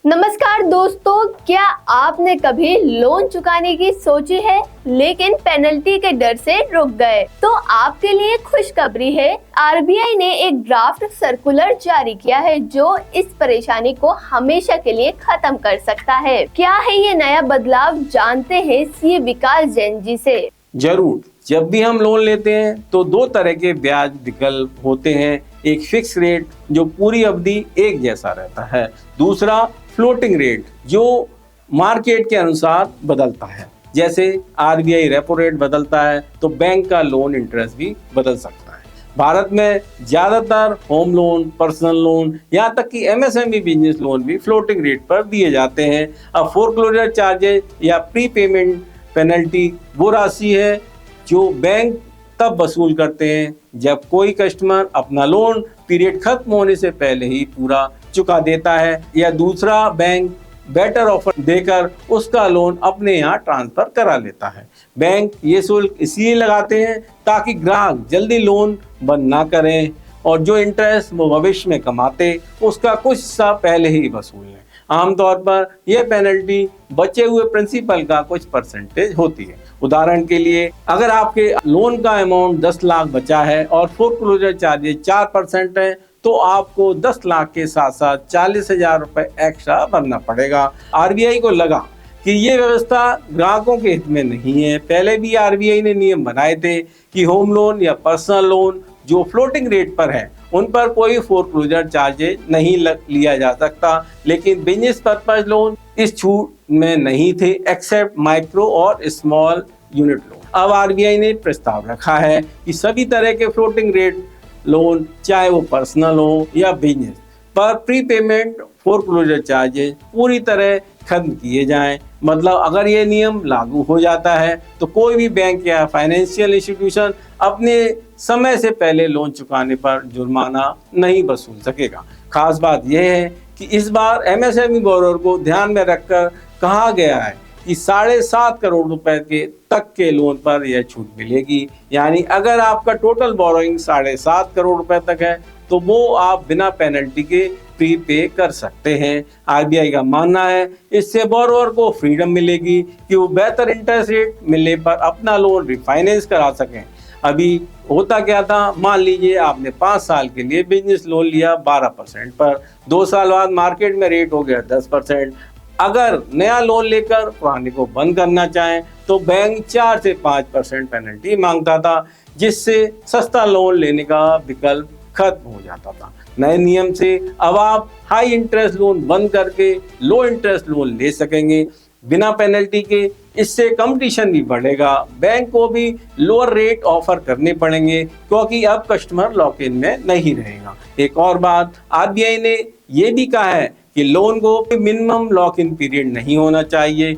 नमस्कार दोस्तों, क्या आपने कभी लोन चुकाने की सोची है लेकिन पेनल्टी के डर से रुक गए? तो आपके लिए खुशखबरी है। आरबीआई ने एक ड्राफ्ट सर्कुलर जारी किया है जो इस परेशानी को हमेशा के लिए खत्म कर सकता है। क्या है ये नया बदलाव, जानते हैं सीए विकास जैन जी से। जरूर। जब भी हम लोन लेते हैं तो दो तरह के ब्याज विकल्प होते हैं। एक फिक्स रेट जो पूरी अवधि एक जैसा रहता है, दूसरा फ्लोटिंग रेट जो मार्केट के अनुसार बदलता है। जैसे आरबीआई रेपो रेट बदलता है तो बैंक का लोन इंटरेस्ट भी बदल सकता है। भारत में ज्यादातर होम लोन, पर्सनल लोन, यहाँ तक कि एमएसएमई बिजनेस लोन भी फ्लोटिंग रेट पर दिए जाते हैं। अब फोरक्लोजर चार्जेस या प्री पेमेंट पेनल्टी वो राशि है जो बैंक तब वसूल करते हैं जब कोई कस्टमर अपना लोन पीरियड खत्म होने से पहले ही पूरा चुका देता है या दूसरा बैंक बेटर ऑफर देकर उसका लोन अपने यहाँ ट्रांसफर करा लेता है। बैंक ये शुल्क इसलिए लगाते हैं ताकि ग्राहक जल्दी लोन बंद ना करें और जो इंटरेस्ट वो भविष्य में कमाते उसका कुछ हिस्सा पहले ही वसूल लें। आमतौर पर यह पेनल्टी बचे हुए प्रिंसिपल का कुछ परसेंटेज होती है। उदाहरण के लिए, अगर आपके लोन का अमाउंट 10 लाख बचा है और फोरक्लोजर चार्जेस 4% है तो आपको 10 लाख के साथ साथ 40,000 रुपए एक्स्ट्रा भरना पड़ेगा। आरबीआई को लगा कि ये व्यवस्था ग्राहकों के हित में नहीं है। पहले भी आरबीआई ने नियम बनाए थे कि होम लोन या पर्सनल लोन जो फ्लोटिंग रेट पर है उन पर कोई फोरक्लोजर चार्जेस नहीं लिया जा सकता, लेकिन बिजनेस पर्पज लोन इस छूट में नहीं थे एक्सेप्ट माइक्रो और स्मॉल यूनिट लोन। अब आरबीआई ने प्रस्ताव रखा है कि सभी तरह के फ्लोटिंग रेट लोन, चाहे वो पर्सनल हो या बिजनेस, पर प्री पेमेंट फोरक्लोजर चार्जेस पूरी तरह खत्म किए जाएं। मतलब अगर ये नियम लागू हो जाता है तो कोई भी बैंक या फाइनेंशियल इंस्टीट्यूशन अपने समय से पहले लोन चुकाने पर जुर्माना नहीं वसूल सकेगा। खास बात यह है कि इस बार एमएसएमई बोरोवर को ध्यान में रखकर कहा गया है कि 7.5 करोड़ रुपए के तक के लोन पर यह छूट मिलेगी। यानी अगर आपका टोटल बोरोइंग 7.5 करोड़ रुपए तक है तो वो आप बिना पेनल्टी के प्री पे कर सकते हैं। आरबीआई का मानना है इससे बोरोवर को फ्रीडम मिलेगी कि वो बेहतर इंटरेस्ट रेट मिलने पर अपना लोन रिफाइनेंस करा सकें। अभी होता क्या था, मान लीजिए आपने 5 साल के लिए बिजनेस लोन लिया 12% पर, 2 साल बाद मार्केट में रेट हो गया 10%। अगर नया लोन लेकर पुराने को बंद करना चाहें तो बैंक 4 से 5% पेनल्टी मांगता था, जिससे सस्ता लोन लेने का विकल्प खत्म हो जाता था। नए नियम से अब आप हाई इंटरेस्ट लोन बंद करके लो इंटरेस्ट लोन ले सकेंगे बिना पेनल्टी के। इससे कंपटीशन भी बढ़ेगा, बैंक को भी लोअर रेट ऑफर करने पड़ेंगे क्योंकि अब कस्टमर लॉक इन में नहीं रहेगा। एक और बात, आरबीआई ने ये भी कहा है कि लोन को मिनिमम लॉक इन पीरियड नहीं होना चाहिए।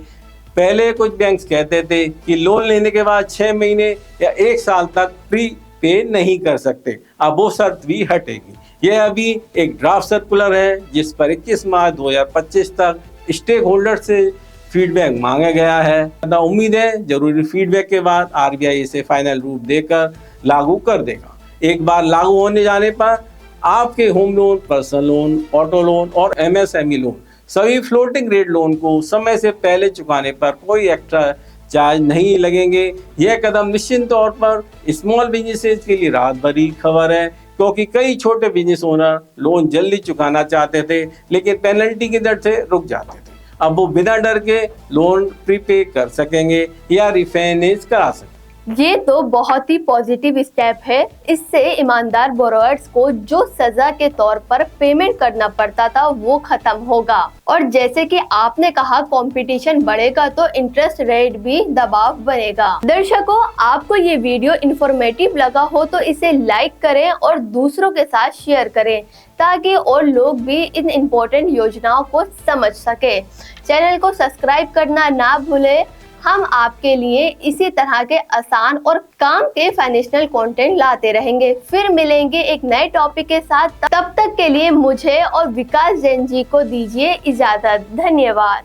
पहले कुछ बैंक्स कहते थे कि लोन लेने के बाद 6 महीने या 1 साल तक प्री पे नहीं कर सकते, अब वो शर्त भी हटेगी। यह अभी एक ड्राफ्ट सर्कुलर है जिस पर 21 मार्च 2025 तक स्टेक होल्डर से फीडबैक मांगा गया है। उम्मीद है जरूरी फीडबैक के बाद आरबीआई इसे फाइनल रूप देकर लागू कर देगा। एक बार लागू होने जाने पर आपके home loan, personal loan, auto loan और एमएसएमई लोन सभी फ्लोटिंग रेट लोन को समय से पहले चुकाने पर कोई एक्स्ट्रा चार्ज नहीं लगेंगे। यह कदम निश्चित तौर पर स्मॉल बिजनेसेस के लिए राहत भरी खबर है क्योंकि कई छोटे बिजनेस ओनर लोन जल्दी चुकाना चाहते थे लेकिन पेनल्टी की दर से रुक जाते थे। अब वो बिना डर के लोन प्रीपे कर सकेंगे या रिफाइनेंस करा सकेंगे। ये तो बहुत ही पॉजिटिव स्टेप है। इससे ईमानदार बोरोवर्स को जो सजा के तौर पर पेमेंट करना पड़ता था वो खत्म होगा। और जैसे कि आपने कहा, कंपटीशन बढ़ेगा तो इंटरेस्ट रेट भी दबाव बनेगा। दर्शकों, आपको ये वीडियो इंफॉर्मेटिव लगा हो तो इसे लाइक करें और दूसरों के साथ शेयर करें ताकि और लोग भी इन इम्पोर्टेंट योजनाओं को समझ सके। चैनल को सब्सक्राइब करना ना भूलें। हम आपके लिए इसी तरह के आसान और काम के फाइनेंशियल कंटेंट लाते रहेंगे। फिर मिलेंगे एक नए टॉपिक के साथ। तब तक के लिए मुझे और विकास जैन जी को दीजिए इजाजत। धन्यवाद।